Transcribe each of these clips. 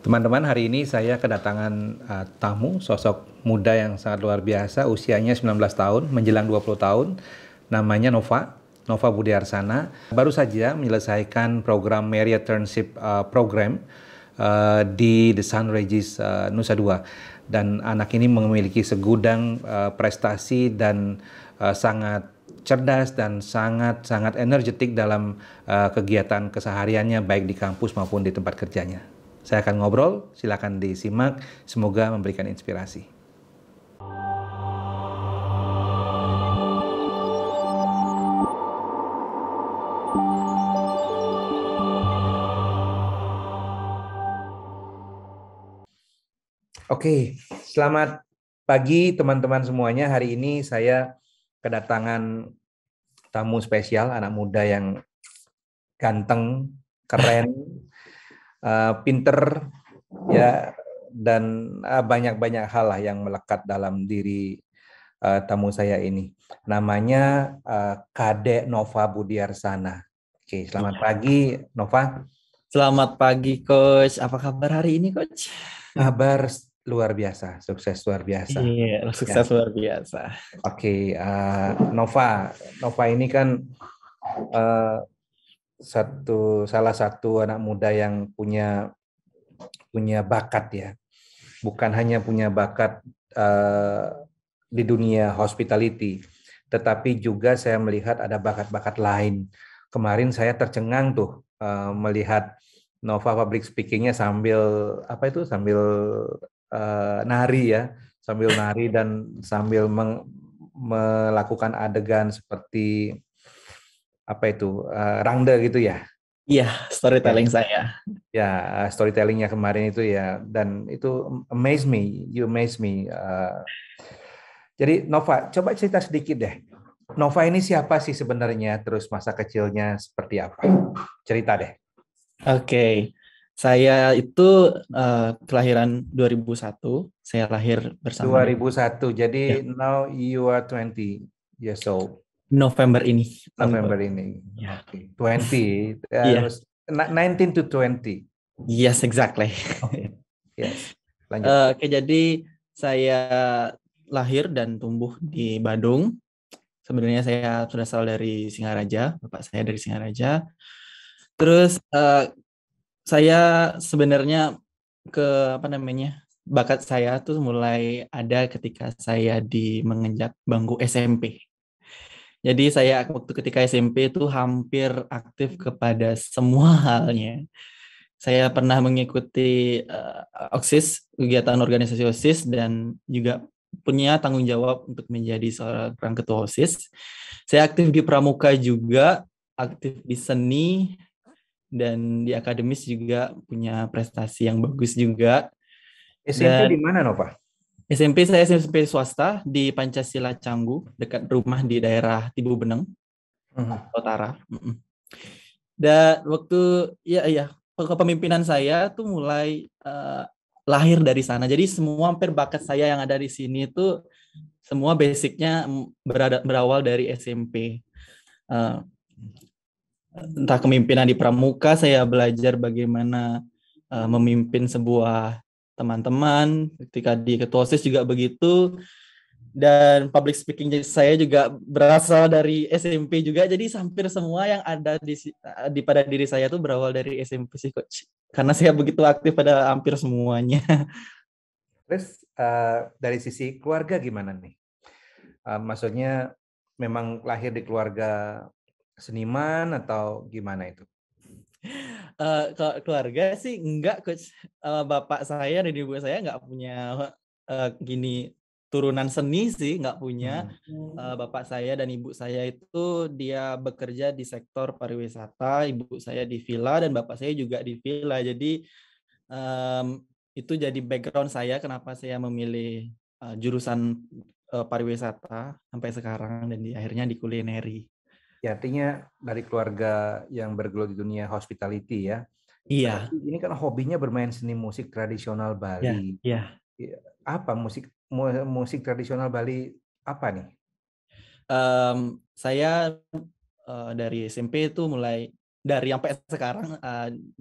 Teman-teman, hari ini saya kedatangan tamu, sosok muda yang sangat luar biasa, usianya 19 tahun, menjelang 20 tahun, namanya Nova Budiarsana. Baru saja menyelesaikan program Merit Internship Program di The Sun Regis Nusa Dua. Dan anak ini memiliki segudang prestasi dan sangat cerdas dan sangat energetik dalam kegiatan kesehariannya baik di kampus maupun di tempat kerjanya. Saya akan ngobrol, silakan disimak, semoga memberikan inspirasi. Oke, selamat pagi teman-teman semuanya. Hari ini saya kedatangan tamu spesial, anak muda yang ganteng, keren, pinter, ya, dan banyak-banyak hal lah yang melekat dalam diri tamu saya ini. Namanya Kadek Nova Budiarsana. Oke, selamat pagi Nova. Selamat pagi, Coach. Apa kabar hari ini, Coach? Kabar luar biasa, sukses luar biasa. Iya, Ya, sukses luar biasa. oke. Nova ini kan uh, salah satu anak muda yang punya bakat ya. Bukan hanya punya bakat di dunia hospitality, tetapi juga saya melihat ada bakat-bakat lain. Kemarin saya tercengang tuh melihat Nova public speakingnya sambil nari ya, sambil nari dan sambil melakukan adegan seperti rangda gitu ya. Iya, Ya, storytelling saya. ya, storytellingnya kemarin itu ya, dan itu you amaze me. Jadi Nova, coba cerita sedikit deh. Nova ini siapa sih sebenarnya? Terus masa kecilnya seperti apa? Cerita deh. Oke, saya itu kelahiran 2001. Saya lahir bersama dengan 2001. Jadi ya, now you are 20 years old. November ini. November ini. Ya. Oke. 20. Iya, 19 to 20. yes, exactly. Oke. Yes. Lanjut. Oke, jadi saya lahir dan tumbuh di Badung. Sebenarnya saya berasal dari Singaraja, bapak saya dari Singaraja. Terus saya sebenarnya ke apa namanya bakat saya tuh mulai ada ketika saya di menginjak bangku SMP. Jadi saya waktu ketika SMP itu hampir aktif kepada semua halnya. Saya pernah mengikuti OSIS, kegiatan organisasi OSIS, dan juga punya tanggung jawab untuk menjadi seorang ketua OSIS. Saya aktif di pramuka juga, aktif di seni, dan di akademis juga punya prestasi yang bagus juga. SMP di Dan mana, Nova? SMP saya SMP swasta di Pancasila Canggu, dekat rumah di daerah Tibu Beneng, Mhm. Utara. Dan waktu ya kepemimpinan saya tuh mulai lahir dari sana. Jadi semua hampir bakat saya yang ada di sini itu semua basicnya berawal dari SMP. Uh, Entah kepemimpinan di pramuka, saya belajar bagaimana memimpin sebuah teman-teman. Ketika di ketua OSIS juga begitu. Dan public speaking saya juga berasal dari SMP juga. Jadi hampir semua yang ada di pada diri saya itu berawal dari SMP sih, Coach. Karena saya begitu aktif pada hampir semuanya. Terus dari sisi keluarga gimana nih? Maksudnya memang lahir di keluarga seniman atau gimana itu? Kalau keluarga sih enggak, Coach. Bapak saya dan ibu saya enggak punya gini turunan seni sih, enggak punya. Bapak saya dan ibu saya itu dia bekerja di sektor pariwisata, ibu saya di villa dan bapak saya juga di villa. Jadi itu jadi background saya kenapa saya memilih jurusan pariwisata sampai sekarang dan akhirnya di kulineri. Ya, artinya dari keluarga yang bergelut di dunia hospitality ya. Iya, Berarti ini kan hobinya bermain seni musik tradisional ya, Bali. ya. Ya, apa musik tradisional Bali apa nih? Saya dari SMP itu mulai dari sampai sekarang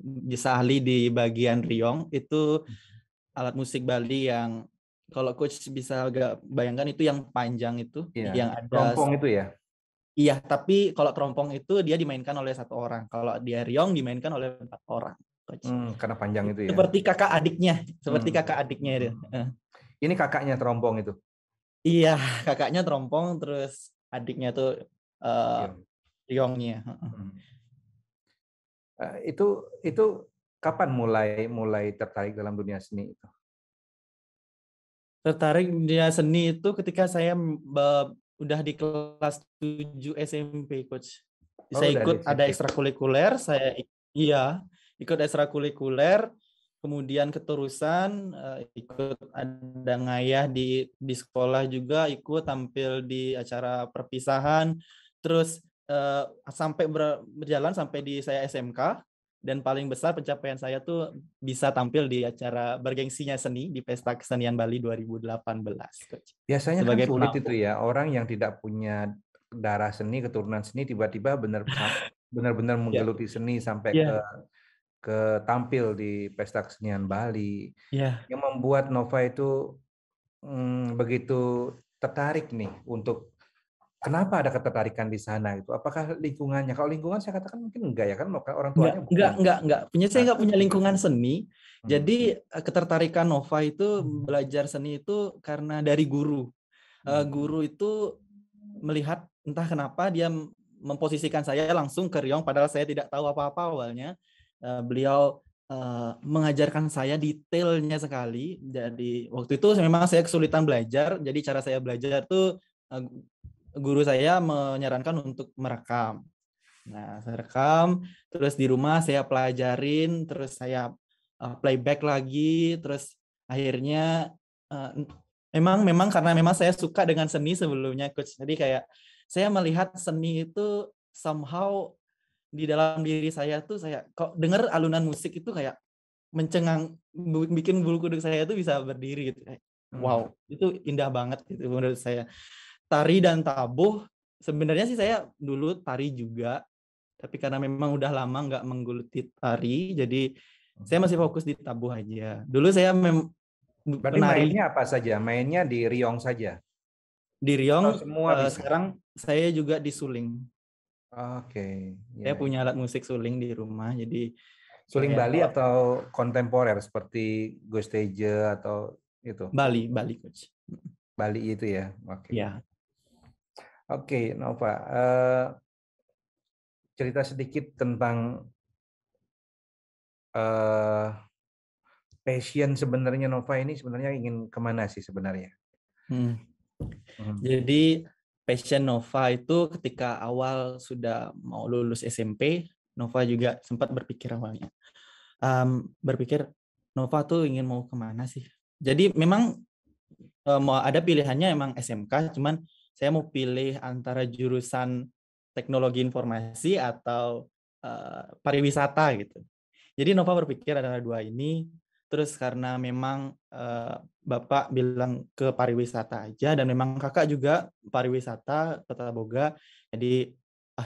bisa ahli di bagian riong itu alat musik Bali yang kalau coach bisa agak bayangkan itu yang panjang itu Iya, yang ada. kerompong itu ya. Iya, tapi kalau kerompong itu dia dimainkan oleh 1 orang. Kalau dia riong dimainkan oleh 4 orang, coach. Karena panjang itu ya. Seperti kakak adiknya, seperti Hmm. kakak adiknya itu. Ini kakaknya terompong itu. Iya, kakaknya terompong, terus adiknya tuh Iya. riongnya. Itu kapan mulai tertarik dalam dunia seni itu? Tertarik dunia seni itu ketika saya udah di kelas 7 SMP, coach. Oh, Saya dari ikut ada SMP. ekstrakurikuler, iya, ikut ekstrakurikuler, kemudian keterusan ikut ada ngayah di sekolah juga, ikut tampil di acara perpisahan, terus sampai berjalan sampai di saya SMK, dan paling besar pencapaian saya tuh bisa tampil di acara bergengsinya seni di Pesta Kesenian Bali 2018, coach. Biasanya kan Sebagai sulit itu penampung. ya, orang yang tidak punya darah seni, keturunan seni, tiba-tiba benar-benar Ya, menggeluti seni sampai ya, ke tampil di Pesta Kesenian Bali. ya. Yang membuat Nova itu begitu tertarik nih untuk kenapa ada ketertarikan di sana gitu? Apakah lingkungannya? Kalau lingkungan saya katakan mungkin enggak ya kan orang tuanya bukan. Enggak. Nah, Saya nggak punya lingkungan seni. hmm, Jadi ketertarikan Nova itu belajar seni itu karena dari guru. Guru itu melihat entah kenapa dia memposisikan saya langsung ke Riong, padahal saya tidak tahu apa-apa awalnya. Beliau mengajarkan saya detailnya sekali. Jadi waktu itu memang saya kesulitan belajar. Jadi cara saya belajar tuh guru saya menyarankan untuk merekam. Nah, saya rekam, terus di rumah saya pelajarin, terus saya playback lagi, terus akhirnya memang karena memang saya suka dengan seni sebelumnya, coach. Jadi kayak saya melihat seni itu somehow di dalam diri saya tuh, saya kok dengar alunan musik itu kayak mencengang, bikin bulu kuduk saya tuh bisa berdiri gitu. Wow, itu indah banget gitu menurut saya. Tari dan tabuh, sebenarnya sih saya dulu tari juga, tapi karena memang udah lama nggak menggeluti tari, jadi saya masih fokus di tabuh aja. Dulu saya berarti penari mainnya apa saja? Mainnya di Riong saja? di Atau Riong, semua bisa? sekarang saya juga di suling. Oke, Saya ya. punya alat musik suling di rumah, jadi Suling saya Bali kalau atau kontemporer seperti Gostage atau itu? Bali coach. Bali itu ya. Oke. Ya. Oke, Nova. Cerita sedikit tentang eh, passion sebenarnya Nova ini sebenarnya ingin kemana sih sebenarnya? Hmm. Hmm. Jadi passion Nova itu ketika awal sudah mau lulus SMP, Nova juga sempat berpikir awalnya. Berpikir Nova tuh ingin mau kemana sih? Jadi memang mau ada pilihannya emang SMK, cuman saya mau pilih antara jurusan teknologi informasi atau pariwisata gitu. Jadi Nova berpikir antara dua ini, terus karena memang Bapak bilang ke pariwisata aja, dan memang Kakak juga pariwisata Tata Boga, jadi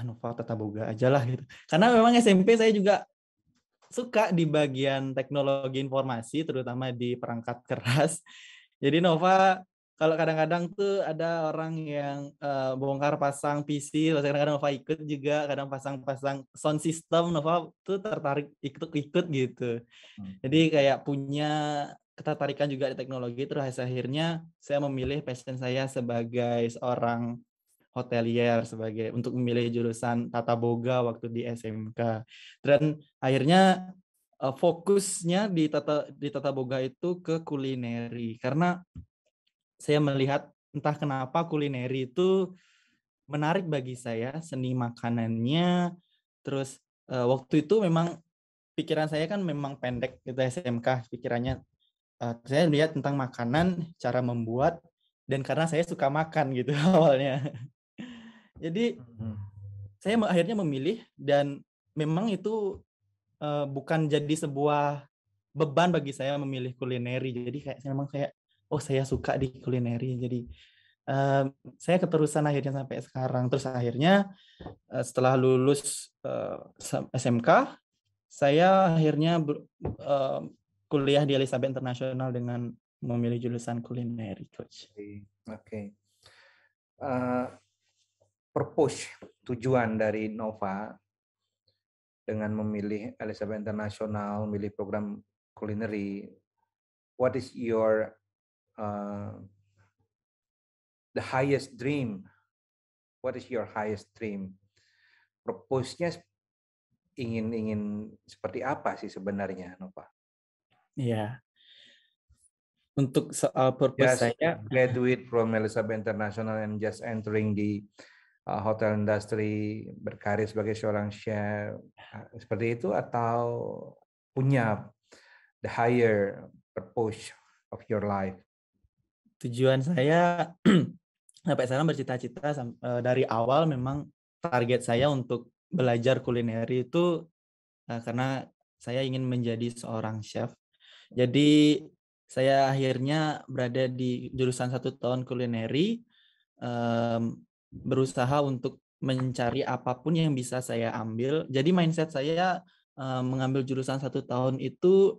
Nova Tata Boga aja lah gitu. Karena memang SMP saya juga suka di bagian teknologi informasi, terutama di perangkat keras. Jadi Nova, kalau kadang-kadang tuh ada orang yang bongkar pasang PC, kadang-kadang Nova ikut juga, kadang pasang-pasang sound system, Nova tuh tertarik ikut-ikut gitu. Jadi kayak punya ketertarikan juga di teknologi, terus akhirnya saya memilih passion saya sebagai seorang hotelier, sebagai untuk memilih jurusan Tata Boga waktu di SMK. Dan akhirnya fokusnya di Tata Boga itu ke kulineri, karena saya melihat entah kenapa kulineri itu menarik bagi saya, seni makanannya. Terus waktu itu memang pikiran saya kan memang pendek gitu, SMK pikirannya. Saya lihat tentang makanan, cara membuat, dan karena saya suka makan gitu awalnya. Jadi saya akhirnya memilih, dan memang itu bukan jadi sebuah beban bagi saya memilih kulineri. Jadi kayak memang kayak, oh saya suka di kulineri. Jadi Eh, saya keterusan akhirnya sampai sekarang. Terus akhirnya setelah lulus SMK, saya akhirnya kuliah di Elizabeth International dengan memilih jurusan kulineri, Coach. Oke. Eh, Purpose, tujuan dari Nova dengan memilih Elizabeth International, memilih program culinary. What is your uh, the highest dream? What is your highest dream? Purpose-nya ingin seperti apa sih sebenarnya, Nova? Iya. Untuk soal purpose Just saya, graduate from Elizabeth International and just entering the hotel industry, berkarir sebagai seorang chef, seperti itu, atau punya the higher purpose of your life? tujuan saya sampai sekarang bercita-cita dari awal memang target saya untuk belajar kulineri itu karena saya ingin menjadi seorang chef. Jadi saya akhirnya berada di jurusan 1 tahun kulineri, berusaha untuk mencari apapun yang bisa saya ambil. Jadi mindset saya mengambil jurusan 1 tahun itu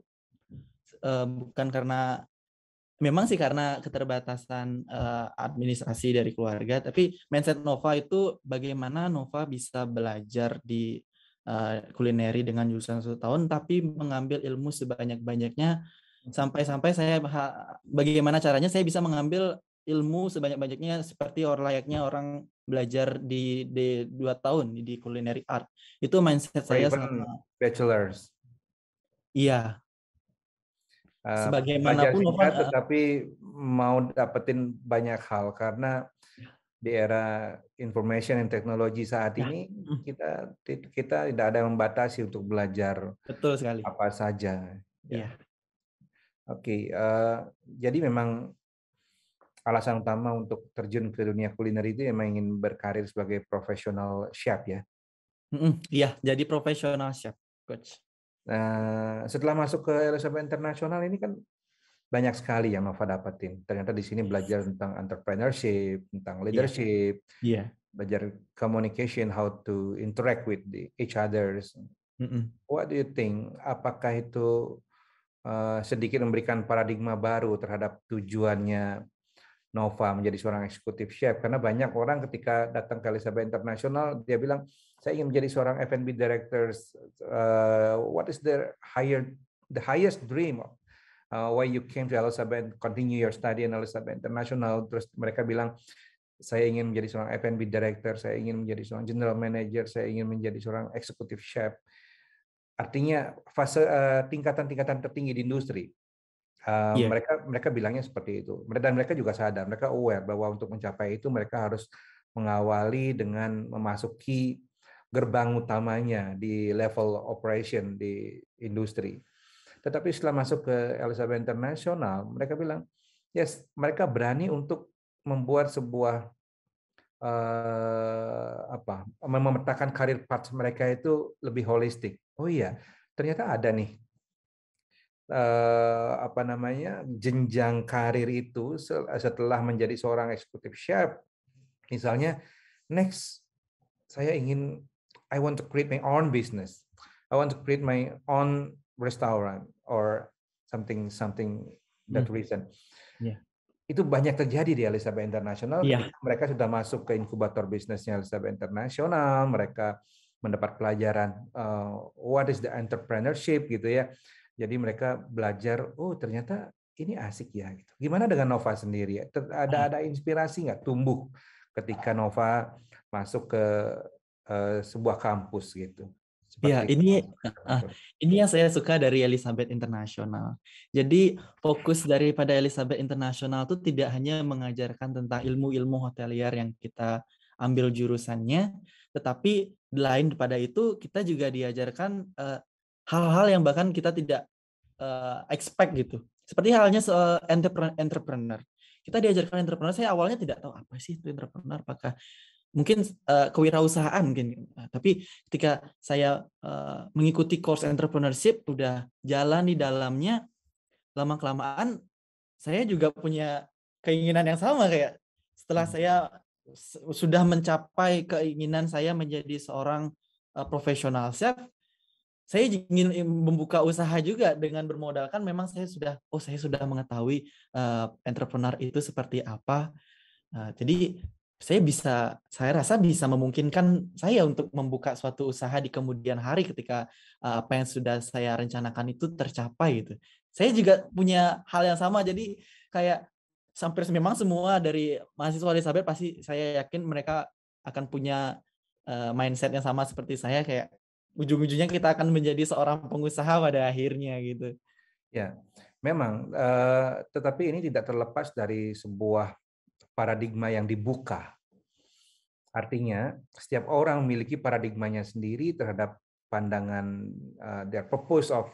bukan karena memang sih karena keterbatasan administrasi dari keluarga, tapi mindset Nova itu bagaimana Nova bisa belajar di kulineri dengan jurusan 1 tahun, tapi mengambil ilmu sebanyak-banyaknya sampai-sampai saya bagaimana caranya saya bisa mengambil ilmu sebanyak-banyaknya seperti layaknya orang belajar di 2 tahun di culinary art. Itu mindset Or saya even sama. bachelors? Iya, Belajar sebagaimanapun Nova. singkat tetapi mau dapetin banyak hal, karena di era information and technology saat Ya, ini kita tidak ada yang membatasi untuk belajar betul sekali. apa saja. Ya, Iya. oke. Jadi memang alasan utama untuk terjun ke dunia kuliner itu emang ingin berkarir sebagai profesional chef ya. Iya, jadi profesional chef, Coach. Nah, setelah masuk ke Elizabeth International ini kan banyak sekali yang Nova dapetin. Ternyata di sini belajar tentang entrepreneurship, tentang Iya, leadership, iya. belajar communication, how to interact with each others. Mm-mm. What do you think? Apakah itu sedikit memberikan paradigma baru terhadap tujuannya Nova menjadi seorang eksekutif chef? Karena banyak orang ketika datang ke Elizabeth International, dia bilang, saya ingin menjadi seorang F&B director. What is the highest dream? Why you came to Elizabeth, continue your study in Elizabeth International? Terus mereka bilang, saya ingin menjadi seorang F&B director, saya ingin menjadi seorang general manager, saya ingin menjadi seorang eksekutif chef. Artinya fase tingkatan-tingkatan tertinggi di industri. Iya, Mereka bilangnya seperti itu. Dan mereka juga sadar, mereka aware bahwa untuk mencapai itu mereka harus mengawali dengan memasuki gerbang utamanya di level operation di industri. Tetapi setelah masuk ke Elizabeth International, mereka bilang, yes, mereka berani untuk membuat sebuah memetakan karir path mereka itu lebih holistik. Oh iya, ternyata ada nih jenjang karir itu setelah menjadi seorang eksekutif chef. Misalnya, next I want to create my own business. I want to create my own restaurant or something that reason. iya, Itu banyak terjadi di Elizabeth International iya, ketika mereka sudah masuk ke inkubator bisnisnya Elizabeth International, mereka mendapat pelajaran what is the entrepreneurship gitu ya. Jadi mereka belajar, oh ternyata ini asik ya gitu. Gimana dengan Nova sendiri? Ada inspirasi nggak tumbuh ketika Nova masuk ke sebuah kampus gitu? iya. Seperti Ini yang saya suka dari Elizabeth International. Jadi fokus daripada Elizabeth International itu tidak hanya mengajarkan tentang ilmu-ilmu hotelier yang kita ambil jurusannya, tetapi lain daripada itu kita juga diajarkan hal-hal yang bahkan kita tidak expect gitu. Seperti halnya soal entrepreneur. Kita diajarkan entrepreneur, saya awalnya tidak tahu apa sih itu entrepreneur, apakah mungkin kewirausahaan mungkin. Tapi ketika saya mengikuti course entrepreneurship, udah jalan di dalamnya, lama kelamaan saya juga punya keinginan yang sama kayak setelah saya sudah mencapai keinginan saya menjadi seorang profesional chef, saya ingin membuka usaha juga dengan bermodalkan memang saya sudah mengetahui entrepreneur itu seperti apa. Jadi saya rasa bisa memungkinkan saya untuk membuka suatu usaha di kemudian hari ketika apa yang sudah saya rencanakan itu tercapai gitu. Saya juga punya hal yang sama, jadi kayak memang semua dari mahasiswa Elizabeth pasti saya yakin mereka akan punya mindset yang sama seperti saya, kayak ujung-ujungnya kita akan menjadi seorang pengusaha pada akhirnya gitu. Ya, memang. Tetapi ini tidak terlepas dari sebuah paradigma yang dibuka. Artinya, setiap orang memiliki paradigmanya sendiri terhadap pandangan their purpose of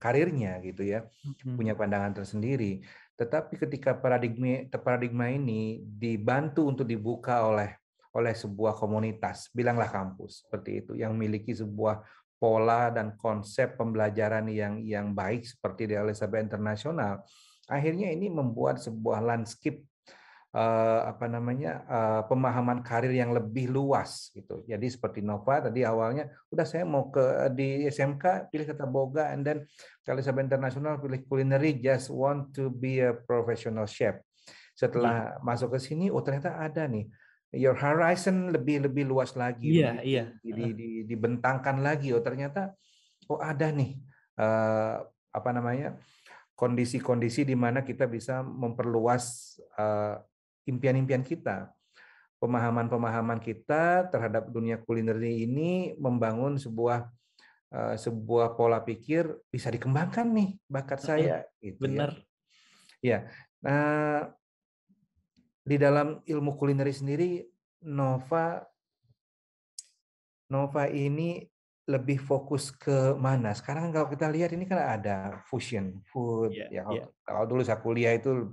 karirnya gitu ya, punya pandangan tersendiri. Tetapi ketika paradigma ini dibantu untuk dibuka oleh sebuah komunitas, bilanglah kampus seperti itu, yang memiliki sebuah pola dan konsep pembelajaran yang baik seperti di Elizabeth Internasional, akhirnya ini membuat sebuah landscape pemahaman karir yang lebih luas gitu. Jadi seperti Nova tadi awalnya udah saya mau di SMK pilih tata boga, and then kalau Elizabeth Internasional pilih culinary, just want to be a professional chef. Setelah masuk ke sini, oh ternyata ada nih, your horizon lebih luas lagi, dibentangkan lagi. Oh ternyata ada nih kondisi-kondisi di mana kita bisa memperluas impian-impian kita, pemahaman-pemahaman kita terhadap dunia kuliner ini, membangun sebuah pola pikir bisa dikembangkan nih bakat saya gitu ya. Benar. Ya. Nah, di dalam ilmu kuliner sendiri Nova ini lebih fokus ke mana? Sekarang kalau kita lihat ini kan ada fusion food ya. Kalau dulu saya kuliah itu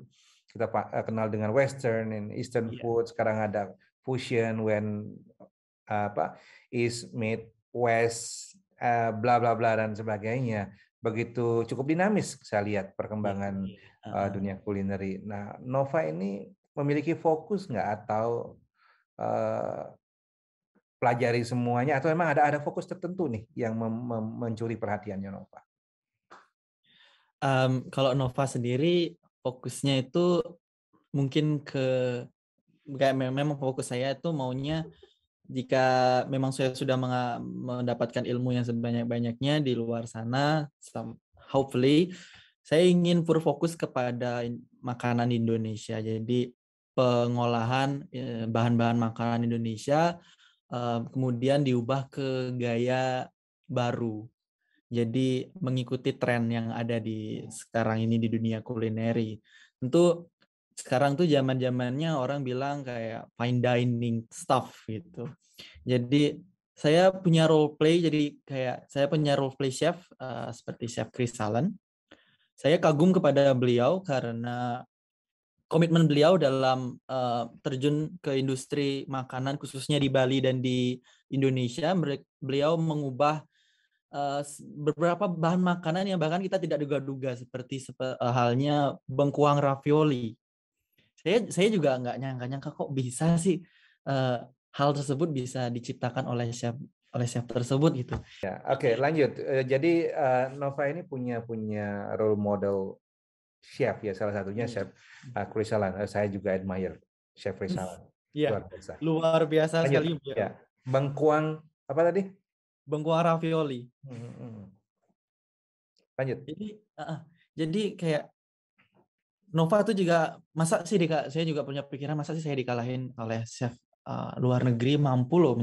kita kenal dengan Western and Eastern food. Sekarang ada fusion when East meet West, bla bla bla dan sebagainya. Begitu cukup dinamis saya lihat perkembangan dunia kulineri. Nah, Nova ini memiliki fokus nggak atau pelajari semuanya, atau memang ada fokus tertentu nih yang mencuri perhatiannya Nova? Kalau Nova sendiri fokusnya itu mungkin kayak memang fokus saya itu maunya jika memang saya sudah mendapatkan ilmu yang sebanyak-banyaknya di luar sana, hopefully saya ingin berfokus kepada makanan Indonesia. Jadi pengolahan bahan-bahan makanan Indonesia kemudian diubah ke gaya baru. Jadi mengikuti tren yang ada di sekarang ini di dunia kulineri. Tentu sekarang tuh zaman-zamannya orang bilang kayak fine dining stuff gitu. Jadi saya punya role play, jadi kayak saya punya role play chef seperti Chef Chris Allen. Saya kagum kepada beliau karena komitmen beliau dalam terjun ke industri makanan khususnya di Bali dan di Indonesia. Beliau mengubah beberapa bahan makanan yang bahkan kita tidak duga-duga seperti halnya bengkuang ravioli. Saya juga nggak nyangka kok bisa sih hal tersebut bisa diciptakan oleh chef tersebut gitu. Ya, oke, lanjut. Jadi Nova ini punya role model chef ya, salah satunya Chef Chris Allen. Saya juga admire Chef Chris Allen. Iya, luar biasa sekali. Ya, bengkuang apa tadi? Bengkuang ravioli. Lanjut. Jadi kayak Nova tuh juga saya juga punya pikiran masa sih saya dikalahin oleh chef luar negeri mampu loh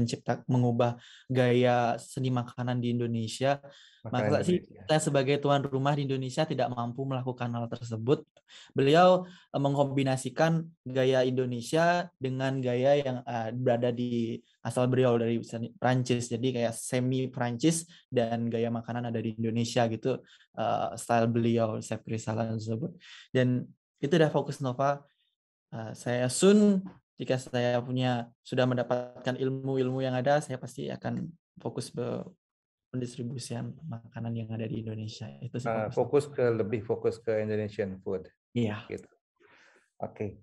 mengubah gaya seni makanan di Indonesia. Masa sih kita sebagai tuan rumah di Indonesia tidak mampu melakukan hal tersebut. Beliau mengkombinasikan gaya Indonesia dengan gaya yang berada di asal beliau dari Prancis. Jadi kayak semi Prancis dan gaya makanan ada di Indonesia gitu. Style beliau Chef Chris Allen tersebut. Dan itu udah fokus Nova. Saya jika saya sudah mendapatkan ilmu-ilmu yang ada, saya pasti akan fokus pendistribusian makanan yang ada di Indonesia. Itu sih lebih fokus ke Indonesian food. Iya. Gitu. Oke.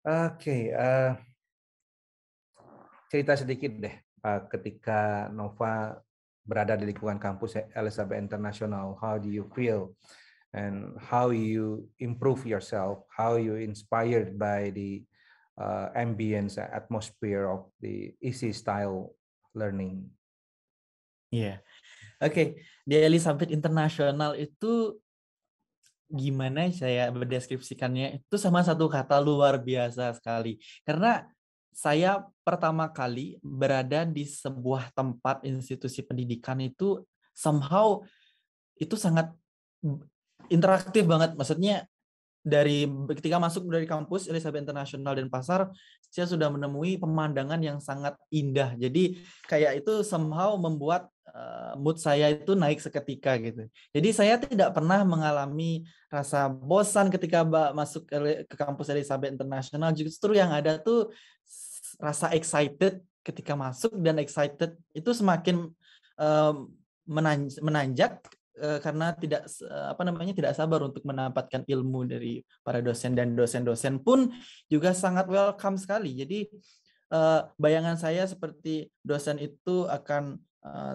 Oke, cerita sedikit deh, ketika Nova berada di lingkungan kampus Elizabeth International, how do you feel and how you improve yourself, how you inspired by the ambience, atmosphere of the easy style learning? Iya. Oke, di Elizabeth International itu gimana saya berdeskripsikannya itu sama satu kata luar biasa sekali. Karena saya pertama kali berada di sebuah tempat institusi pendidikan itu somehow itu sangat interaktif banget. Maksudnya dari ketika masuk dari kampus Elizabeth International dan Pasar, saya sudah menemui pemandangan yang sangat indah. Jadi kayak itu somehow membuat mood saya itu naik seketika gitu. Jadi saya tidak pernah mengalami rasa bosan ketika masuk ke kampus Elizabeth International. Justru yang ada tuh rasa excited ketika masuk, dan excited itu semakin menanjak karena tidak sabar untuk mendapatkan ilmu dari para dosen, dan dosen-dosen pun juga sangat welcome sekali. Jadi bayangan saya seperti dosen itu akan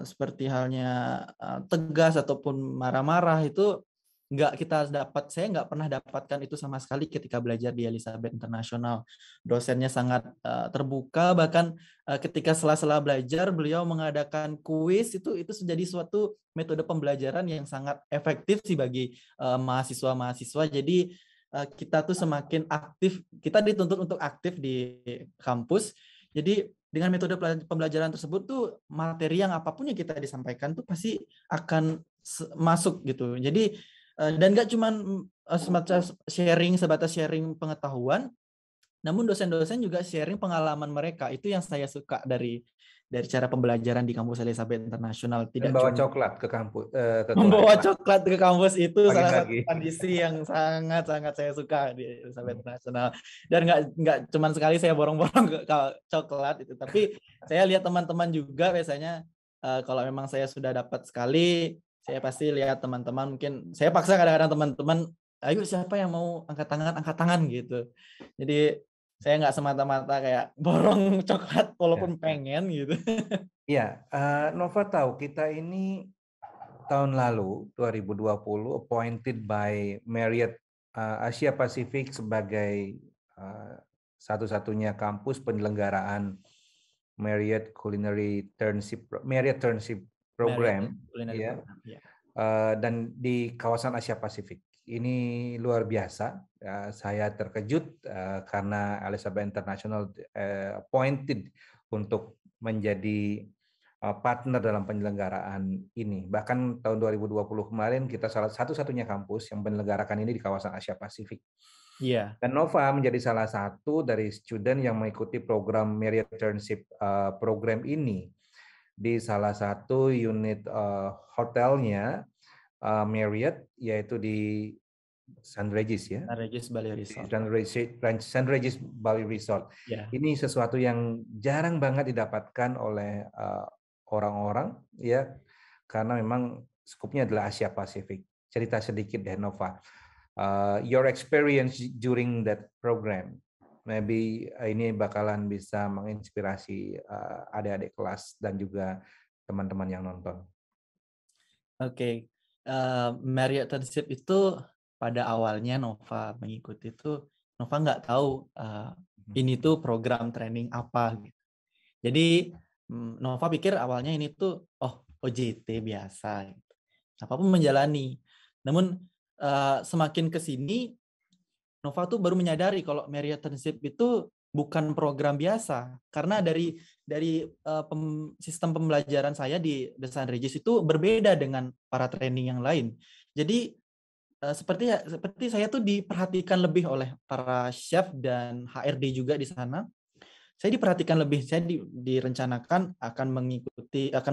seperti halnya tegas ataupun marah-marah itu saya nggak pernah dapatkan itu sama sekali ketika belajar di Elizabeth International. Dosennya sangat terbuka, bahkan ketika sela-sela belajar beliau mengadakan kuis, itu menjadi suatu metode pembelajaran yang sangat efektif sih bagi mahasiswa-mahasiswa. Jadi kita tuh semakin aktif, kita dituntut untuk aktif di kampus. Jadi dengan metode pembelajaran tersebut tuh materi yang apapun yang kita disampaikan tuh pasti akan masuk gitu. Jadi dan nggak cuma sebatas sharing pengetahuan, namun dosen-dosen juga sharing pengalaman mereka. Itu yang saya suka dari cara pembelajaran di kampus Elizabeth International. Dan Tidak bawa cuma coklat ke kampus, ke kelas membawa coklat ke kampus, itu salah satu pagi-pagi. kondisi yang sangat-sangat saya suka di Elizabeth International. Dan nggak cuma sekali saya borong-borong ke coklat itu, tapi saya lihat teman-teman juga biasanya kalau memang saya sudah dapat sekali, saya pasti lihat teman-teman, mungkin saya paksa kadang-kadang teman-teman, ayo siapa yang mau angkat tangan gitu. Jadi saya nggak semata-mata kayak borong coklat Ya, walaupun ya. pengen gitu. Iya, Nova tahu kita ini tahun lalu 2020 appointed by Marriott Asia Pacific sebagai uh, satu-satunya kampus penyelenggaraan Marriott Turnship Marriott Program, Culinary ya, Program, ya. dan di kawasan Asia Pasifik. Ini luar biasa. Saya terkejut karena Elizabeth International appointed untuk menjadi partner dalam penyelenggaraan ini. Bahkan tahun 2020 kemarin kita salah satu-satunya kampus yang menyelenggarakan ini di kawasan Asia Pasifik. Iya. Dan Nova menjadi salah satu dari student yang mengikuti program Marriott Turnship program ini di salah satu unit hotelnya Marriott, yaitu di St. Regis, ya. Regis Bali Di Resort. St. Regis Bali Resort. Ya. Ini sesuatu yang jarang banget didapatkan oleh orang-orang, ya, karena memang skupnya adalah Asia Pasifik. Cerita sedikit deh, Nova. Your experience during that program, maybe ini bakalan bisa menginspirasi adik-adik kelas dan juga teman-teman yang nonton. Oke. Marriott Turnship itu pada awalnya Nova mengikuti itu, Nova nggak tahu ini tuh program training apa gitu. Jadi Nova pikir awalnya ini tuh OJT biasa gitu. Apapun menjalani. Namun semakin ke sini Nova tuh baru menyadari kalau Marriott Turnship itu bukan program biasa, karena dari sistem pembelajaran saya di Desain Regis itu berbeda dengan para training yang lain. Jadi seperti saya tuh diperhatikan lebih oleh para chef dan HRD juga di sana. Saya diperhatikan lebih, saya direncanakan akan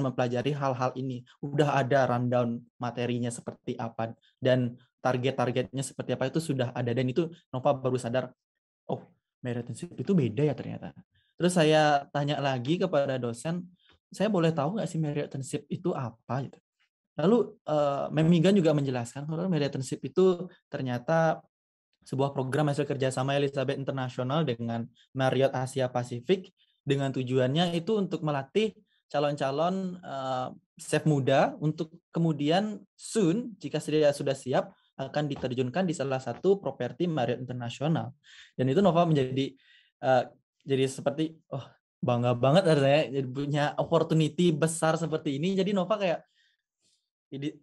mempelajari hal-hal ini. Udah ada rundown materinya seperti apa, dan target-targetnya seperti apa itu sudah ada, dan itu Nova baru sadar, oh, Marriott Turnship itu beda ya ternyata. Terus saya tanya lagi kepada dosen, saya boleh tahu nggak sih Marriott Turnship itu apa gitu. Lalu Memigan juga menjelaskan kalau Marriott Turnship itu ternyata sebuah program hasil kerjasama Elizabeth International dengan Marriott Asia Pasifik, dengan tujuannya itu untuk melatih calon-calon chef muda untuk kemudian soon jika sudah siap akan diterjunkan di salah satu properti Marriott International. Dan itu Nova menjadi jadi seperti bangga banget rasanya jadi punya opportunity besar seperti ini. Jadi Nova kayak jadi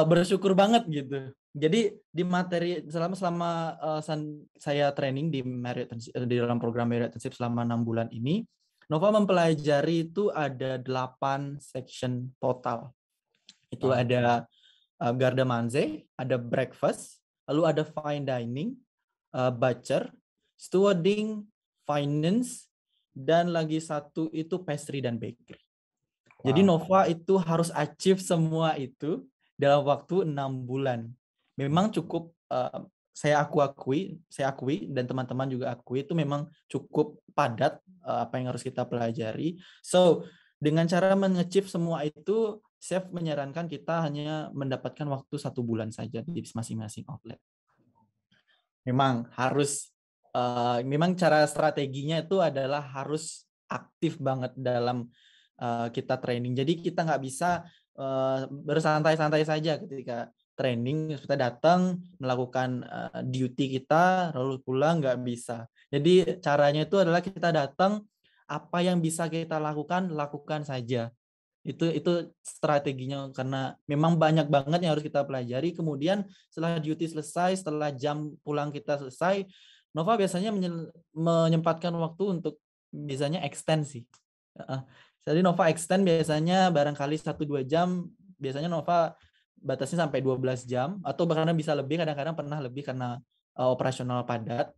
bersyukur banget gitu. Jadi di materi selama saya training di Marriott di dalam program Marriott Internship selama 6 bulan ini, Nova mempelajari itu ada 8 section total. Itu ada garde manger, ada breakfast, lalu ada fine dining, butcher, stewarding, finance, dan lagi satu itu pastry dan bakery. Jadi Nova itu harus achieve semua itu dalam waktu 6 bulan. Memang cukup saya akui dan teman-teman juga akui itu memang cukup padat apa yang harus kita pelajari. So, dengan cara menge-achieve semua itu, chef menyarankan kita hanya mendapatkan waktu 1 bulan saja di masing-masing outlet. Memang harus memang cara strateginya itu adalah harus aktif banget dalam kita training. Jadi kita nggak bisa bersantai-santai saja ketika training. Kita datang melakukan duty kita lalu pulang, nggak bisa. Jadi caranya itu adalah kita datang, apa yang bisa kita lakukan saja. Itu strateginya, karena memang banyak banget yang harus kita pelajari. Kemudian setelah duty selesai, setelah jam pulang kita selesai, Nova biasanya menyempatkan waktu untuk biasanya extend sih. Jadi Nova extend biasanya barangkali 1-2 jam, biasanya Nova batasnya sampai 12 jam, atau bahkan bisa lebih, kadang-kadang pernah lebih karena operasional padat.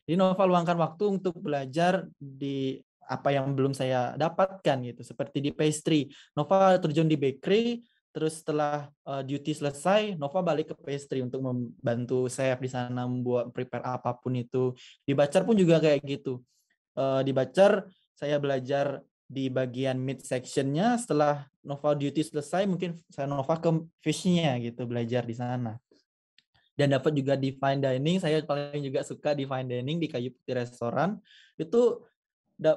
Jadi Nova luangkan waktu untuk belajar di apa yang belum saya dapatkan gitu, seperti di pastry. Nova terjun di bakery, terus setelah duty selesai, Nova balik ke pastry untuk membantu chef di sana membuat prepare apapun itu. Di butcher pun juga kayak gitu. Di butcher saya belajar di bagian mid sectionnya. Setelah Nova duty selesai, mungkin saya Nova ke fishnya gitu, belajar di sana. Dan dapat juga di fine dining. Saya paling juga suka di fine dining di Kayu Putih Restoran. Itu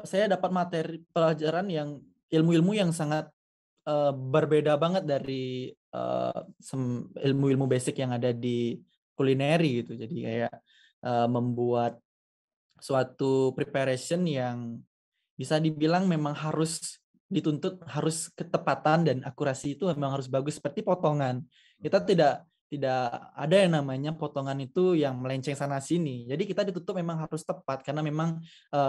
saya dapat materi pelajaran yang ilmu-ilmu yang sangat berbeda banget dari ilmu-ilmu basic yang ada di kulineri gitu. Jadi kayak membuat suatu preparation yang bisa dibilang memang harus dituntut, harus ketepatan dan akurasi itu memang harus bagus, seperti potongan. Kita tidak ada yang namanya potongan itu yang melenceng sana sini. Jadi kita ditutup memang harus tepat, karena memang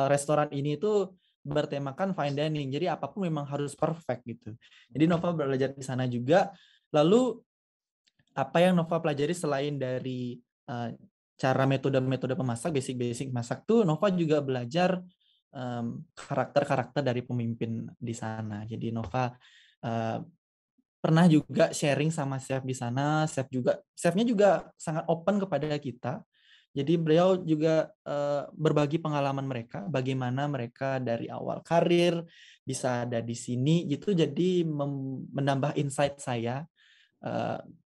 restoran ini itu bertemakan fine dining. Jadi apapun memang harus perfect gitu. Jadi Nova belajar di sana juga. Lalu apa yang Nova pelajari selain dari cara metode-metode pemasak, basic-basic masak tuh, Nova juga belajar karakter-karakter dari pemimpin di sana. Jadi Nova pernah juga sharing sama chef di sana. Chefnya juga sangat open kepada kita. Jadi beliau juga berbagi pengalaman mereka, bagaimana mereka dari awal karir bisa ada di sini gitu. Jadi menambah insight saya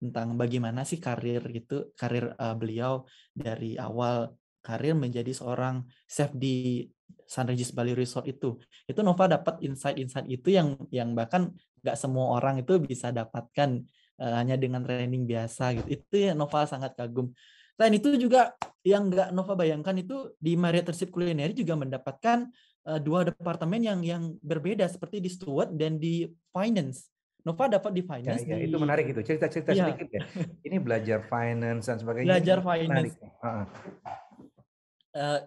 tentang bagaimana sih karir beliau dari awal karir menjadi seorang chef di St. Regis Bali Resort itu Nova dapat insight itu yang bahkan nggak semua orang itu bisa dapatkan hanya dengan training biasa gitu. Itu ya Nova sangat kagum. Selain itu juga yang nggak Nova bayangkan itu di Marriott Internship Culinary juga mendapatkan 2 departemen yang berbeda, seperti di steward dan di finance. Nova dapat di finance. Ya, itu menarik itu. Cerita-cerita sedikit ya. Ini belajar finance dan sebagainya. Belajar menarik. finance.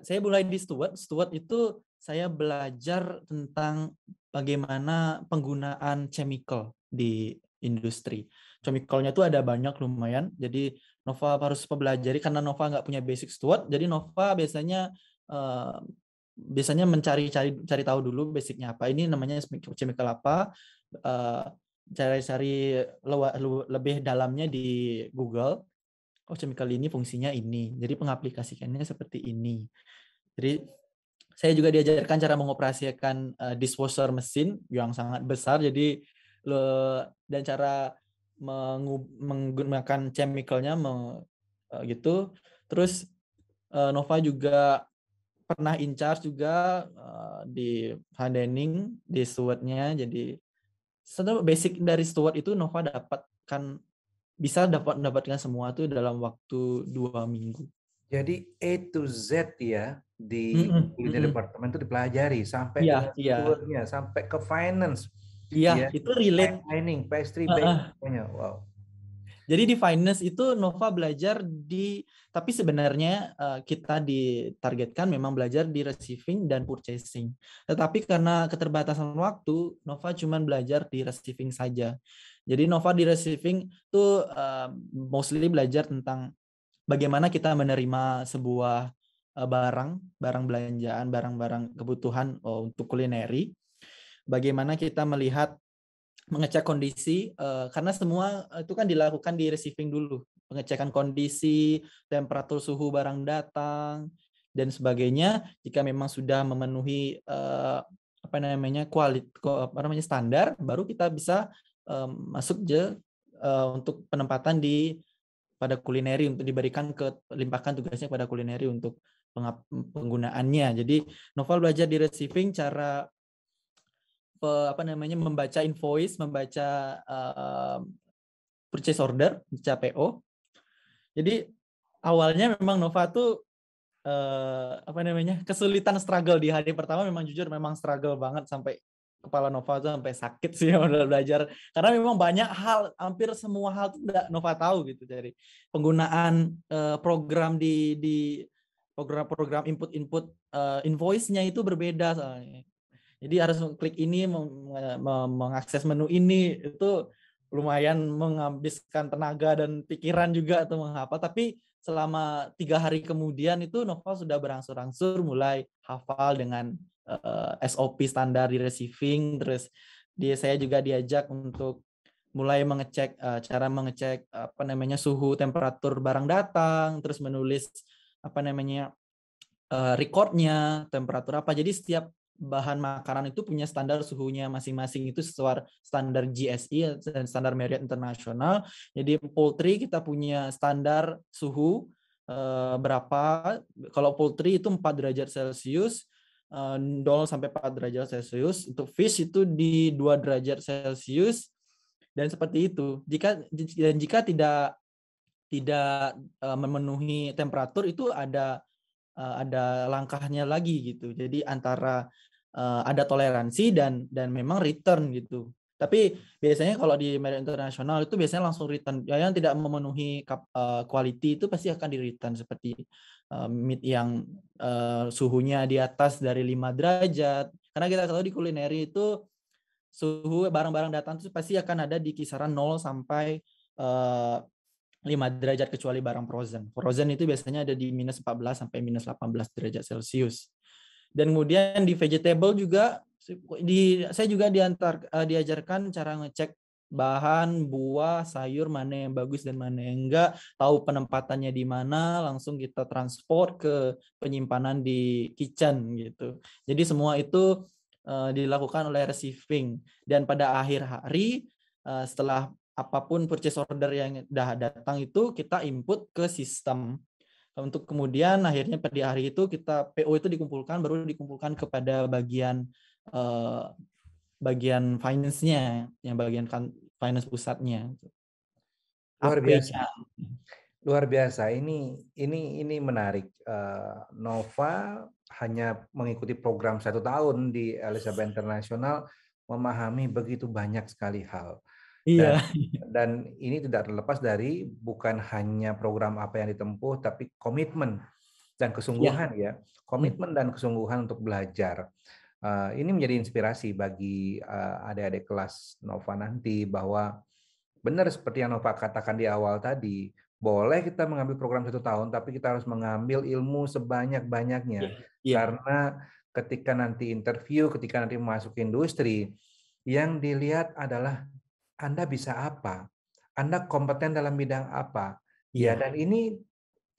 Saya mulai di steward. Steward itu saya belajar tentang bagaimana penggunaan chemical di industri. Chemicalnya itu ada banyak lumayan. Jadi Nova harus mempelajari, karena Nova nggak punya basic steward. Jadi Nova biasanya cari tahu dulu basicnya apa. Ini namanya chemical apa. Cari lebih dalamnya di Google. Chemical ini fungsinya ini. Jadi pengaplikasikannya seperti ini. Jadi saya juga diajarkan cara mengoperasikan dishwasher mesin yang sangat besar. Jadi dan cara menggunakan chemicalnya gitu. Terus Nova juga pernah in charge juga di handling di stewardnya. Jadi basic dari steward itu Nova bisa dapatkan semua tuh dalam waktu 2 minggu. Jadi A to Z ya di Mm-mm, kuliner mm-mm. departemen itu dipelajari sampai Iya, dengan iya, stewardnya, sampai ke finance, iya, ya, itu relate. fine dining, pastry, baking, Heeh. semuanya. Wow. Jadi di finance itu Nova belajar tapi sebenarnya kita ditargetkan memang belajar di receiving dan purchasing. Tetapi karena keterbatasan waktu, Nova cuma belajar di receiving saja. Jadi Nova di receiving tuh mostly belajar tentang bagaimana kita menerima sebuah barang belanjaan, barang-barang kebutuhan untuk kulineri. Bagaimana kita mengecek kondisi karena semua itu kan dilakukan di receiving dulu, pengecekan kondisi, temperatur suhu barang datang dan sebagainya. Jika memang sudah memenuhi standar, baru kita bisa masuk untuk penempatan pada kulineri, untuk limpahkan tugasnya pada kulineri untuk penggunaannya. Jadi Novel belajar di receiving cara membaca invoice, membaca purchase order, membaca PO. Jadi awalnya memang Nova tuh kesulitan struggle di hari pertama, memang jujur memang struggle banget sampai kepala Nova tuh sampai sakit sih udah belajar, karena memang banyak hal, hampir semua hal tuh udah Nova tahu gitu, dari penggunaan program di program input invoice-nya itu berbeda soalnya. Jadi harus klik ini, mengakses menu ini, itu lumayan menghabiskan tenaga dan pikiran juga atau mengapa. Tapi selama 3 hari kemudian itu Noval sudah berangsur-angsur mulai hafal dengan SOP standar di receiving. Terus saya juga diajak untuk mulai cara mengecek suhu temperatur barang datang, terus menulis recordnya temperatur apa. Jadi setiap bahan makanan itu punya standar suhunya masing-masing, itu sesuai standar GSI dan standar Marriott Internasional. Jadi poultry kita punya standar suhu berapa. Kalau poultry itu 4 derajat Celcius, 0 sampai 4 derajat Celcius. Untuk fish itu di 2 derajat Celcius dan seperti itu. Jika tidak memenuhi temperatur, itu ada langkahnya lagi gitu. Jadi antara ada toleransi dan memang return gitu. Tapi biasanya kalau di Marriott Internasional itu biasanya langsung return. Yang tidak memenuhi quality itu pasti akan di return, seperti meat yang suhunya di atas dari 5 derajat. Karena kita tahu di kulineri itu suhu barang-barang datang itu pasti akan ada di kisaran 0 sampai 5 derajat, kecuali barang frozen. Frozen itu biasanya ada di minus 14 sampai minus 18 derajat Celcius. Dan kemudian di vegetable juga, saya juga diajarkan cara ngecek bahan, buah, sayur, mana yang bagus dan mana yang enggak, tahu penempatannya di mana, langsung kita transport ke penyimpanan di kitchen gitu. Jadi semua itu dilakukan oleh receiving. Dan pada akhir hari, setelah apapun purchase order yang sudah datang itu kita input ke sistem, untuk kemudian akhirnya pada hari itu PO itu baru dikumpulkan kepada bagian finance-nya, yang bagian finance pusatnya. Luar biasa. AP-nya. Luar biasa. Ini menarik. Nova hanya mengikuti program 1 tahun di Elizabeth International, memahami begitu banyak sekali hal. Dan Iya. dan ini tidak terlepas dari bukan hanya program apa yang ditempuh, tapi komitmen dan Iya. kesungguhan, ya. Komitmen dan kesungguhan untuk belajar. Ini menjadi inspirasi bagi adik-adik kelas Nova nanti, bahwa benar seperti yang Nova katakan di awal tadi, boleh kita mengambil program 1 tahun, tapi kita harus mengambil ilmu sebanyak-banyaknya. Iya. Karena ketika nanti interview, ketika nanti masuk industri, yang dilihat adalah Anda bisa apa, Anda kompeten dalam bidang apa, ya. Iya. Dan ini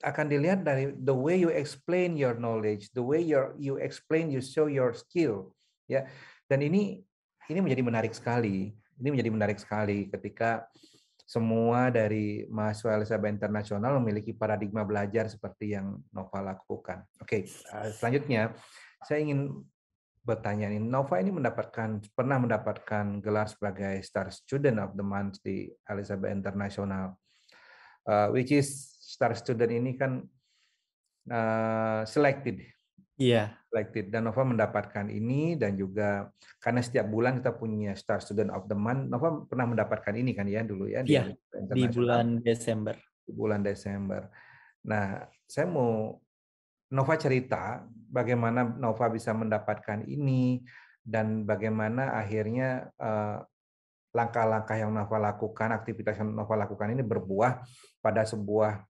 akan dilihat dari the way you explain your knowledge, the way you explain, you show your skill, ya. Dan ini menjadi menarik sekali. Ini menjadi menarik sekali ketika semua dari mahasiswa Elizabeth Internasional memiliki paradigma belajar seperti yang Nova lakukan. Oke, selanjutnya saya ingin bertanya nih, Nova ini pernah mendapatkan gelar sebagai Star Student of the Month di Elizabeth Internasional, which is Star Student ini kan selected Iya. dan Nova mendapatkan ini, dan juga karena setiap bulan kita punya Star Student of the Month, Nova pernah mendapatkan ini kan ya dulu ya di Iya, Elizabeth di Internasional bulan Desember. di bulan Desember. Nah, saya mau Nova cerita bagaimana Nova bisa mendapatkan ini dan bagaimana akhirnya langkah-langkah yang Nova lakukan, aktivitas yang Nova lakukan ini berbuah pada sebuah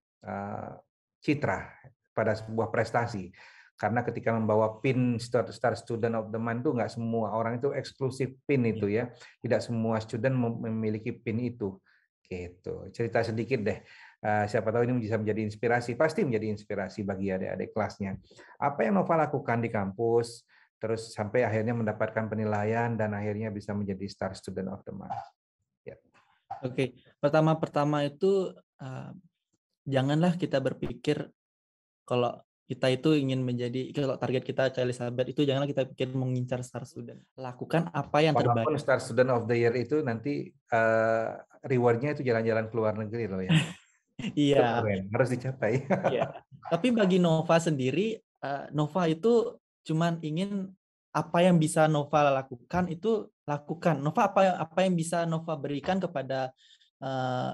citra, pada sebuah prestasi. Karena ketika membawa pin Star Student of the Month itu nggak semua orang itu eksklusif pin itu ya, tidak semua student memiliki pin itu. Gitu. Cerita sedikit deh. Siapa tahu ini bisa menjadi inspirasi, pasti menjadi inspirasi bagi adik-adik kelasnya. Apa yang Nova lakukan di kampus, terus sampai akhirnya mendapatkan penilaian dan akhirnya bisa menjadi Star Student of the Month. Ya. Oke, pertama itu janganlah kita berpikir kalau kita itu ingin menjadi, kalau target kita ke Elizabeth itu janganlah kita pikir mengincar Star Student. Lakukan apa yang terbaik. Walaupun Star Student of the Year itu nanti rewardnya itu jalan-jalan ke luar negeri loh ya. Iya. Harus dicapai. Iya. Tapi bagi Nova sendiri, Nova itu cuman ingin apa yang bisa Nova lakukan itu lakukan. Nova apa yang bisa Nova berikan kepada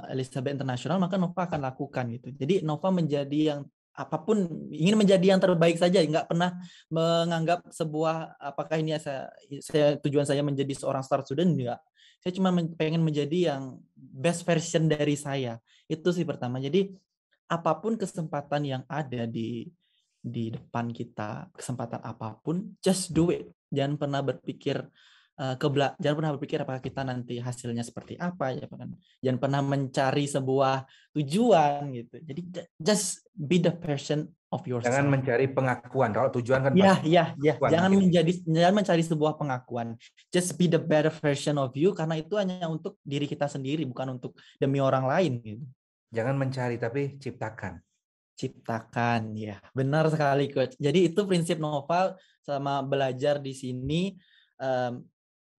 Elizabeth International, maka Nova akan lakukan gitu. Jadi Nova menjadi yang apapun, ingin menjadi yang terbaik saja, nggak pernah menganggap sebuah apakah ini saya tujuan saya menjadi seorang star student, enggak. Saya cuma pengen menjadi yang best version dari saya. Itu sih pertama. Jadi apapun kesempatan yang ada di depan kita, kesempatan apapun, just do it. Jangan pernah berpikir jangan pernah berpikir apakah kita nanti hasilnya seperti apa ya kan. Jangan pernah mencari sebuah tujuan gitu. Jadi just be the version of yourself. Jangan mencari pengakuan. Kalau tujuan kan ya. Jangan mencari sebuah pengakuan. Just be the better version of you, karena itu hanya untuk diri kita sendiri, bukan untuk demi orang lain gitu. Jangan mencari, tapi ciptakan. Ciptakan, ya. Benar sekali, Coach. Jadi itu prinsip Nova sama belajar di sini.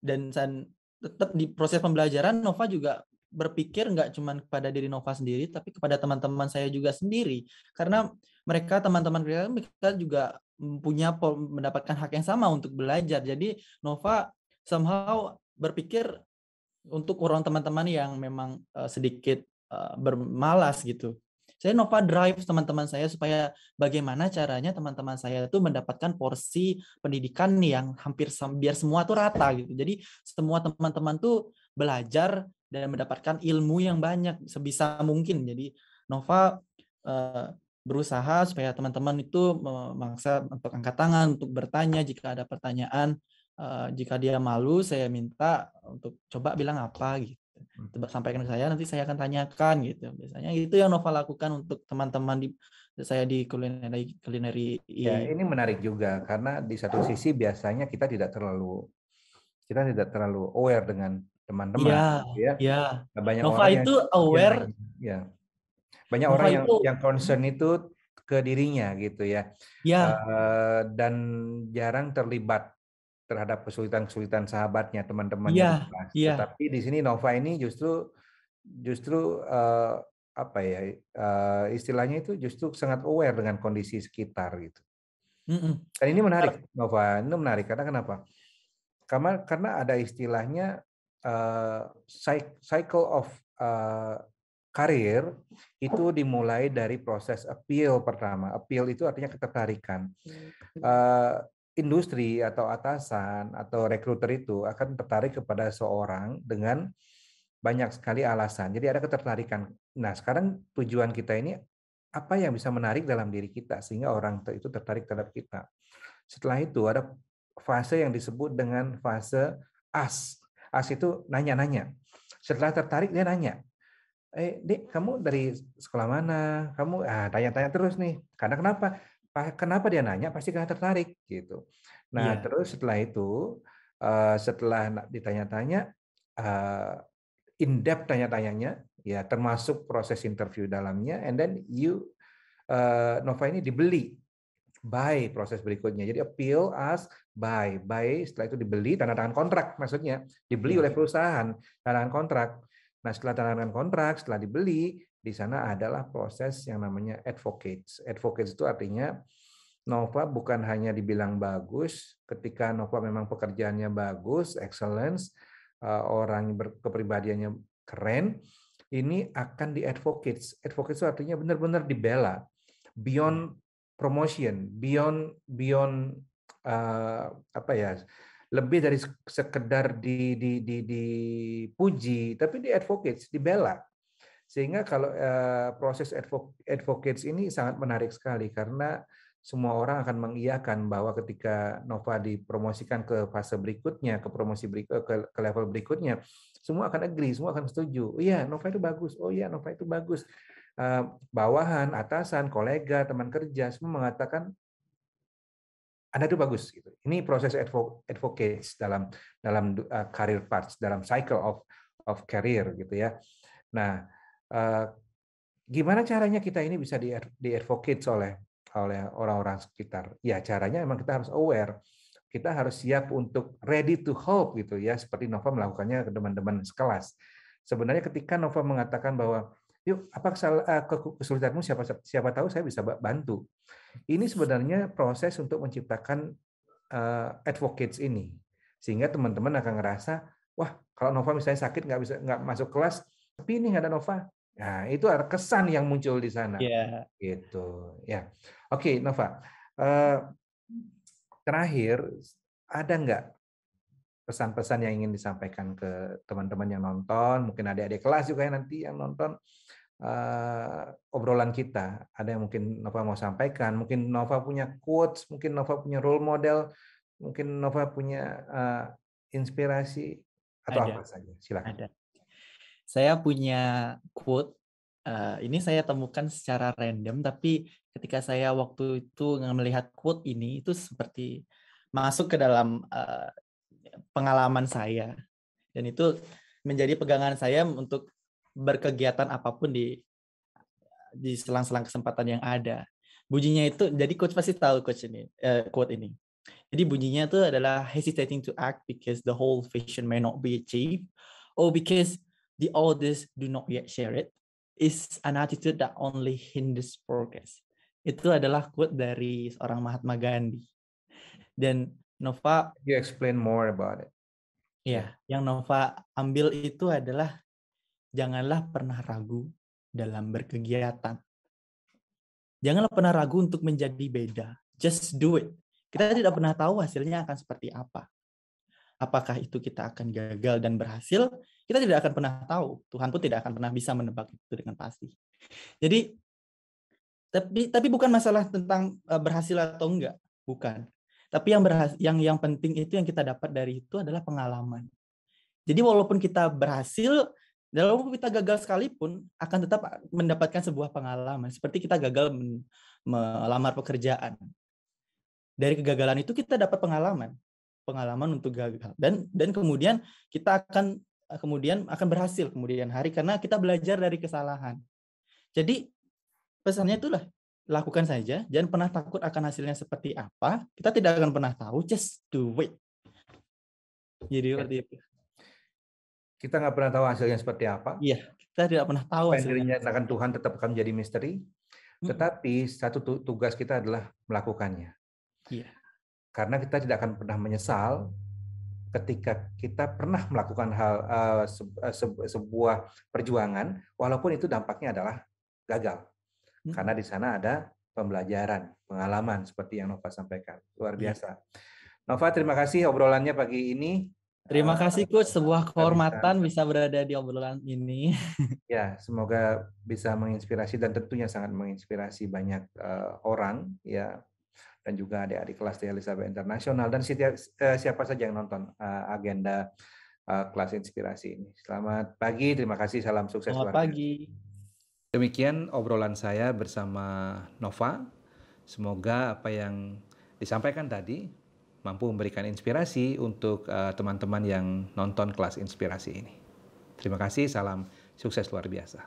Dan tetap di proses pembelajaran, Nova juga berpikir nggak cuma kepada diri Nova sendiri, tapi kepada teman-teman saya juga sendiri. Karena teman-teman mereka juga mendapatkan hak yang sama untuk belajar. Jadi Nova somehow berpikir untuk orang teman-teman yang memang sedikit bermalas gitu. Saya Nova drive teman-teman saya supaya bagaimana caranya teman-teman saya itu mendapatkan porsi pendidikan yang hampir biar semua tuh rata gitu. Jadi semua teman-teman tuh belajar dan mendapatkan ilmu yang banyak sebisa mungkin. Jadi Nova berusaha supaya teman-teman itu memaksa untuk angkat tangan, untuk bertanya jika ada pertanyaan. Jika dia malu, saya minta untuk coba bilang apa gitu. Coba sampaikan ke saya, nanti saya akan tanyakan gitu. Biasanya itu yang Nova lakukan untuk teman-teman saya di culinary. Ya, ini menarik juga karena di satu sisi biasanya kita tidak terlalu aware dengan teman-teman. Iya, iya. Banyak Nova orang itu aware. Ya, banyak Nova orang itu, yang concern itu ke dirinya gitu ya. ya. Dan jarang terlibat terhadap kesulitan-kesulitan sahabatnya, teman-temannya di Iya, kelas. iya. Tetapi di sini Nova ini justru apa ya, istilahnya itu justru sangat aware dengan kondisi sekitar gitu. Dan ini menarik, Nova. Ini menarik karena kenapa? Karena ada istilahnya cycle of karir itu dimulai dari proses appeal pertama. Appeal itu artinya ketertarikan. Industri atau atasan atau rekruter itu akan tertarik kepada seorang dengan banyak sekali alasan. Jadi ada ketertarikan. Nah, sekarang tujuan kita ini apa yang bisa menarik dalam diri kita sehingga orang itu tertarik terhadap kita. Setelah itu ada fase yang disebut dengan fase as. As itu nanya-nanya. Setelah tertarik dia nanya, Dik, kamu dari sekolah mana? Kamu tanya-tanya terus nih. Karena kenapa? Kenapa dia nanya? Pasti karena tertarik gitu. Nah, terus setelah itu, setelah ditanya-tanya, in-depth tanya-tanyanya, ya termasuk proses interview dalamnya, and then Nova ini dibeli buy proses berikutnya. Jadi appeal, ask, buy setelah itu dibeli, tanda tangan kontrak, maksudnya dibeli oleh perusahaan, tanda tangan kontrak. Nah, setelah tanda tangan kontrak, setelah dibeli, di sana adalah proses yang namanya advocates. Advocates itu artinya Nova bukan hanya dibilang bagus, ketika Nova memang pekerjaannya bagus, excellence, orang kepribadiannya keren, ini akan di advocates. Advocates itu artinya benar-benar dibela, beyond promotion, beyond apa ya, lebih dari sekedar dipuji, tapi di advocates, dibela. Sehingga kalau proses advocates ini sangat menarik sekali karena semua orang akan mengiyakan bahwa ketika Nova dipromosikan ke fase berikutnya, ke promosi ke level berikutnya, semua akan agree, semua akan setuju. Oh iya, Nova itu bagus. Oh iya, Nova itu bagus. Bawahan, atasan, kolega, teman kerja semua mengatakan Anda itu bagus. Gitu. Ini proses advocates dalam career paths, dalam cycle of career gitu ya. Nah, gimana caranya kita ini bisa di-advocate oleh orang-orang sekitar? Ya, caranya memang kita harus aware. Kita harus siap untuk ready to help gitu ya, seperti Nova melakukannya ke teman-teman sekelas. Sebenarnya ketika Nova mengatakan bahwa yuk apa kesulitanmu siapa tahu saya bisa bantu. Ini sebenarnya proses untuk menciptakan advocates ini. Sehingga teman-teman akan ngerasa, wah, kalau Nova misalnya sakit nggak masuk kelas, tapi ini nggak ada Nova. Nah, itu ada kesan yang muncul di sana. Iya. Gitu. Ya. Oke, Nova. Terakhir, ada nggak pesan-pesan yang ingin disampaikan ke teman-teman yang nonton, mungkin adik-adik kelas juga yang nanti yang nonton obrolan kita. Ada yang mungkin Nova mau sampaikan, mungkin Nova punya quotes, mungkin Nova punya role model, mungkin Nova punya inspirasi atau Ada. apa saja. Silakan. Ada. Saya punya quote, ini saya temukan secara random, tapi ketika saya waktu itu melihat quote ini, itu seperti masuk ke dalam pengalaman saya. Dan itu menjadi pegangan saya untuk berkegiatan apapun di selang-selang kesempatan yang ada. Bunyinya itu, jadi coach pasti tahu quote ini. Jadi bunyinya itu adalah hesitating to act because the whole vision may not be achieved, or because the others do not yet share it, is an attitude that only hinders progress. Itu adalah quote dari seorang Mahatma Gandhi. Dan Nova, You explain more about it. ya, yang Nova ambil itu adalah janganlah pernah ragu dalam berkegiatan. Janganlah pernah ragu untuk menjadi beda. Just do it. Kita tidak pernah tahu hasilnya akan seperti apa. Apakah itu kita akan gagal dan berhasil? Kita tidak akan pernah tahu. Tuhan pun tidak akan pernah bisa menebak itu dengan pasti. Jadi, tapi bukan masalah tentang berhasil atau enggak, bukan. Tapi yang penting itu yang kita dapat dari itu adalah pengalaman. Jadi walaupun kita berhasil, walaupun kita gagal sekalipun, akan tetap mendapatkan sebuah pengalaman. Seperti kita gagal melamar pekerjaan. Dari kegagalan itu kita dapat pengalaman untuk gagal. Dan kemudian kita akan berhasil kemudian hari karena kita belajar dari kesalahan. Jadi pesannya itulah, lakukan saja, jangan pernah takut akan hasilnya seperti apa. Kita tidak akan pernah tahu, just do it. Jadi seperti itu. Kita nggak pernah tahu hasilnya seperti apa. Iya, kita tidak pernah tahu Apa yang hasilnya. dinyatakan Tuhan tetap akan menjadi misteri. Tetapi satu tugas kita adalah melakukannya. Iya. Karena kita tidak akan pernah menyesal ketika kita pernah melakukan sebuah perjuangan, walaupun itu dampaknya adalah gagal. Karena di sana ada pembelajaran, pengalaman seperti yang Nova sampaikan. Luar biasa. Nova, terima kasih obrolannya pagi ini. Terima kasih Coach, sebuah kehormatan bisa berada di obrolan ini. Ya, semoga bisa menginspirasi dan tentunya sangat menginspirasi banyak orang ya, dan juga adik-adik kelas di Elizabeth Internasional dan siapa saja yang nonton agenda kelas inspirasi ini. Selamat pagi, terima kasih, salam sukses. Selamat pagi. Demikian obrolan saya bersama Nova. Semoga apa yang disampaikan tadi mampu memberikan inspirasi untuk teman-teman yang nonton kelas inspirasi ini. Terima kasih, salam Sukses luar biasa.